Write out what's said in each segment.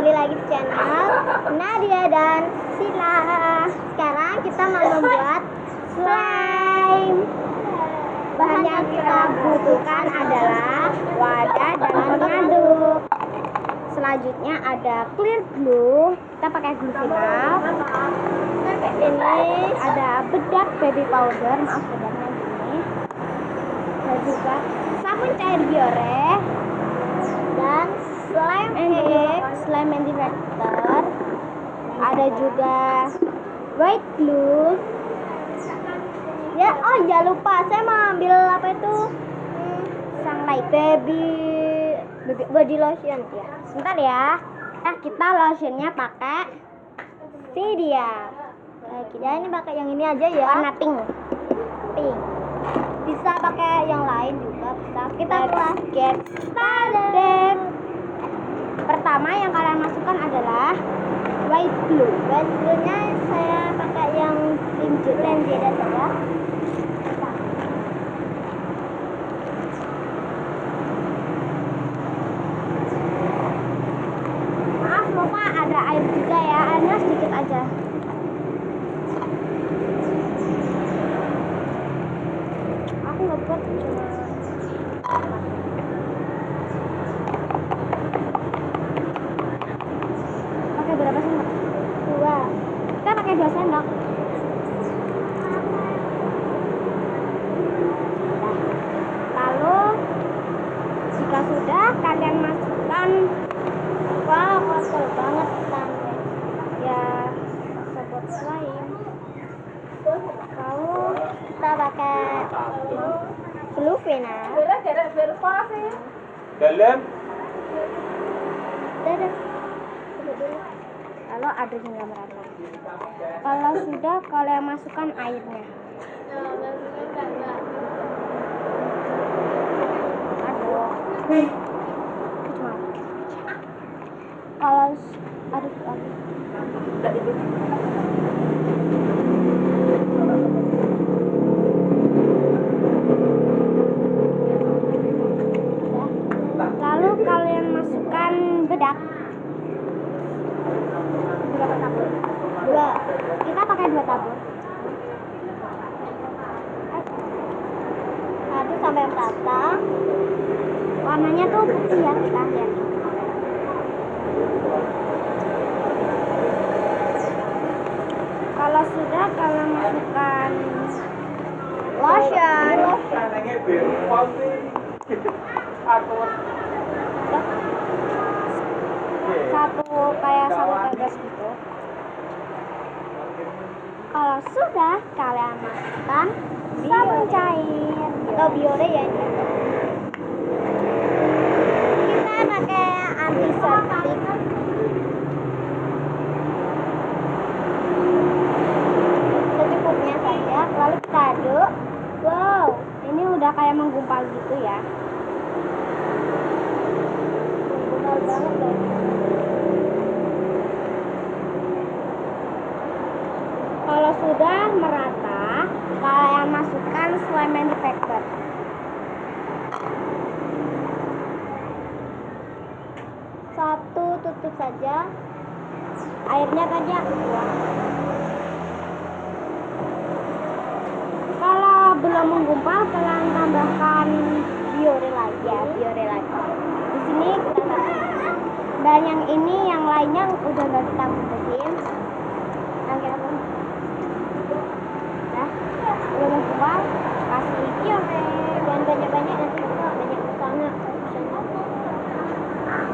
kembali lagi di channel Nadia dan Sila. Sekarang kita mau membuat slime. Bahan yang kita butuhkan adalah wadah dan pengaduk. Selanjutnya ada clear glue. Kita pakai glue final. Ini ada bedak baby powder, maaf bedaknya gini. Dan juga sabun cair biore dan slime egg, slime manufacturer. Ada juga white glue. Ya, oh jangan lupa saya mau ambil apa itu? Sunlight baby body lotion ya. Sebentar ya. Nah, kita lotionnya pakai Sidia. Kita ini pakai yang ini aja ya. Warna pink. Pink. Bisa pakai yang lain juga bisa. Kita mulai get started. Pertama yang kalian masukkan adalah white glue. White glue-nya saya pakai yang plain jeda saja. Maaf lupa ada air juga ya. Airnya sedikit aja. Aku nggak buat cuma pakai berapa sendok? 2. Kita pakai 2 sendok. Nah, lalu jika sudah kalian masukkan, wow kotor banget kan ya, sebut slime. Lalu kita pakai glue final. Dalam Lalu aduk hingga merata. Kalau sudah, kalian masukkan airnya. Aduk. Kalau aduk lagi. Lalu kalian masukkan bedak. Berapa tabur? 2. Kita pakai 2 tabur. Aduk sampai merata. Warnanya tuh putih ya, kita lihat. Kalau sudah, kalian masukkan lotion. anaknya berpol sih. Aku Satu kayak satu tetes gitu. Kalau sudah, kalian masukkan sabun cair atau biore ya ini. Kita pakai antiseptik. Secukupnya saja. Lalu kita aduk. Wow, ini udah kayak menggumpal gitu ya. Menggumpal banget loh. Kalau sudah merata, kalian masukkan slime manufacturer. Satu tutup saja. Airnya tadi aku buang. Kalau belum menggumpal, kalian tambahkan biore lagi ya, biore lagi. Di sini kita tambah. Dan yang ini, yang lainnya udah nggak kita butuhin. Udah menggumpal, kasih biore. Jangan banyak-banyak, nanti kita banyak kesana.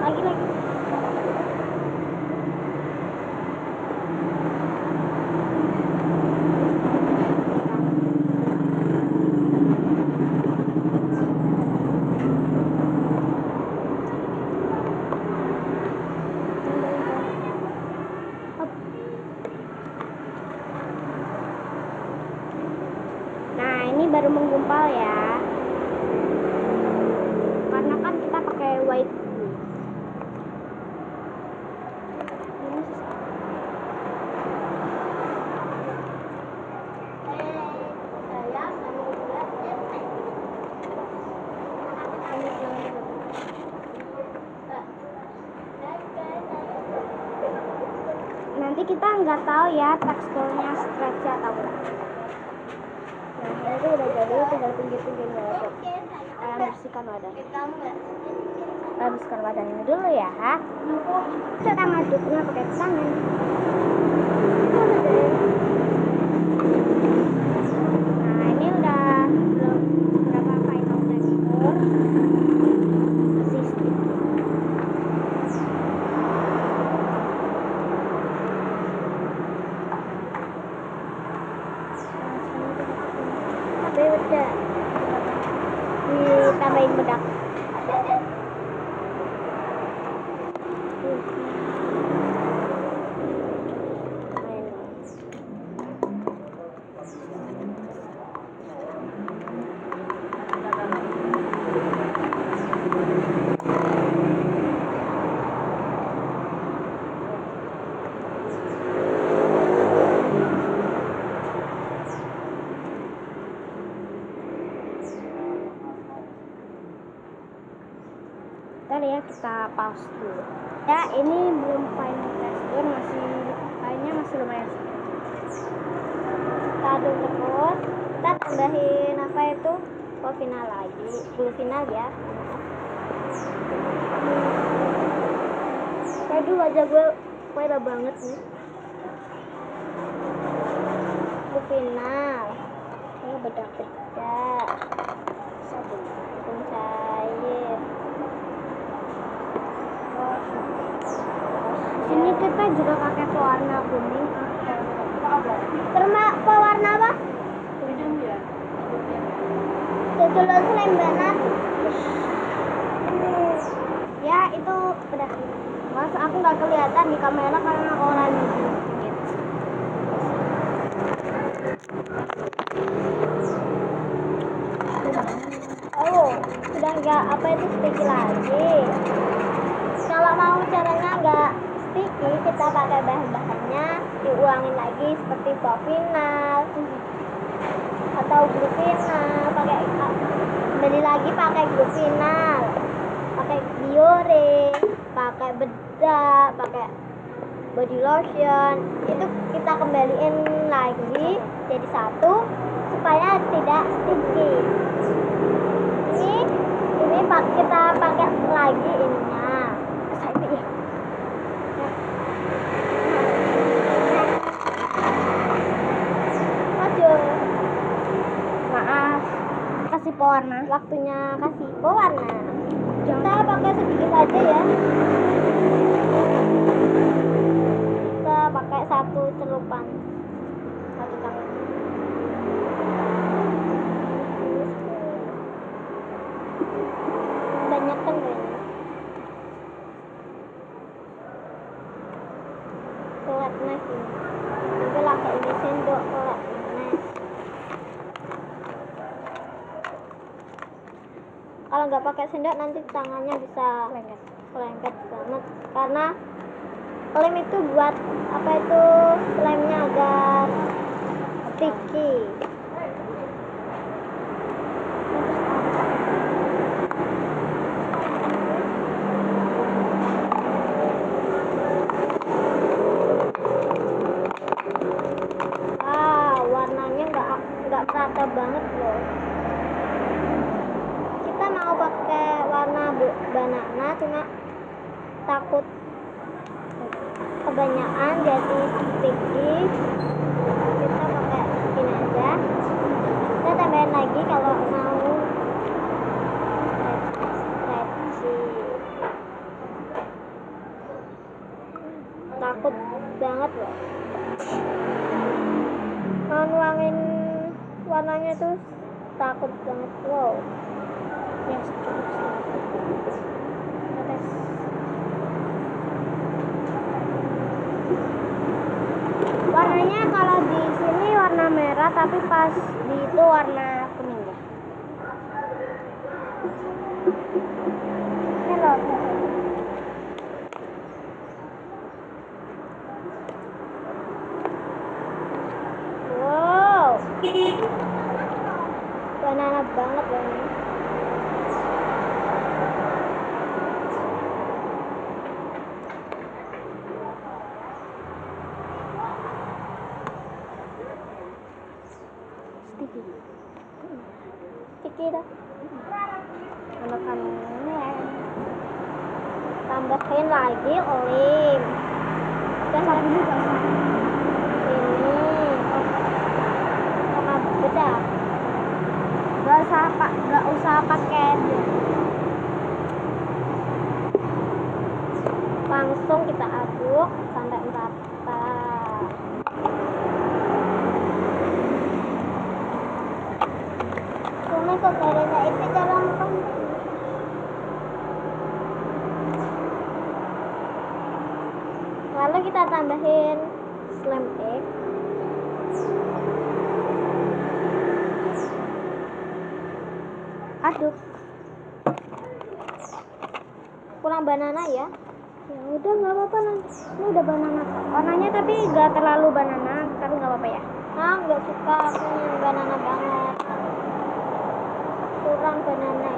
Lagi. Nah, ini baru menggumpal ya. Karena kan kita pakai white glue. nanti kita nggak tahu ya teksturnya stretchy atau enggak. Nah ini tuh udah jadi, tinggal pinggir-pinggirnya aja. Kalian bersihkan wadah. Kita bersihkan wadah ini dulu ya. Kita ngaduknya pakai tangan. Nah ini udah berapa final tekstur. Udah ditambahin bedak. Bentar ya, kita pause dulu ya. Ini belum final tekstur, kayaknya masih lumayan. Kita aduk terus, kita tambahin apa itu final lagi, full final ya. Aduh wajah gue merah banget nih. Full final ini bedak-bedak sabun cair. Sini kita juga pakai pewarna kuning. Pewarna apa? Tutulan selembaran. Ya itu udah. Mas aku nggak kelihatan di kamera karena aku lagi. Oh, sudah nggak apa itu sticky lagi. Kalau mau caranya nggak sticky, kita pakai bahan-bahannya diulangin lagi seperti final atau glue final, beli lagi pakai glue final, pakai biore, pakai bedak, pakai body lotion. Itu kita kembaliin lagi jadi satu supaya tidak sticky. Ini kita pakai lagi ininya. Maaf, kasih pewarna. Waktunya kasih pewarna. Kita pakai sedikit aja ya. Kita pakai satu celupan, satu tangan. Banyak kan kayaknya. Kelat nes ini. Nanti pakai ini sendok kelat nes. Kalau nggak pakai sendok nanti tangannya bisa lengket banget, karena lem itu buat apa itu lemnya agar sticky. Warnanya nggak merata banget loh. Kita mau pakai warna banana, cuma takut kebanyakan jadi sticky. Kita pakai ini aja. Kita tambahin lagi kalau mau stretchy. Takut banget loh. Mau nuangin warnanya tuh takut banget. Wow. Yes, warnanya kalau di sini warna merah, tapi pas di itu warna kuning ya. Hello. Wow. Banana banget loh ini. lagi dah. Tambahin lagi olim. Udah lagi ini sama bedak. Gak usah pakai langsung kita aduk sampai merata. Cuma kok karena itu dalam lalu kita tambahin slam egg. Aduk. Kurang banana ya. Ya udah nggak apa-apa nanti. Ini udah banana. Warnanya tapi nggak terlalu banana, tapi nggak apa-apa ya. Nggak suka aku yang banana banget. Kurang banana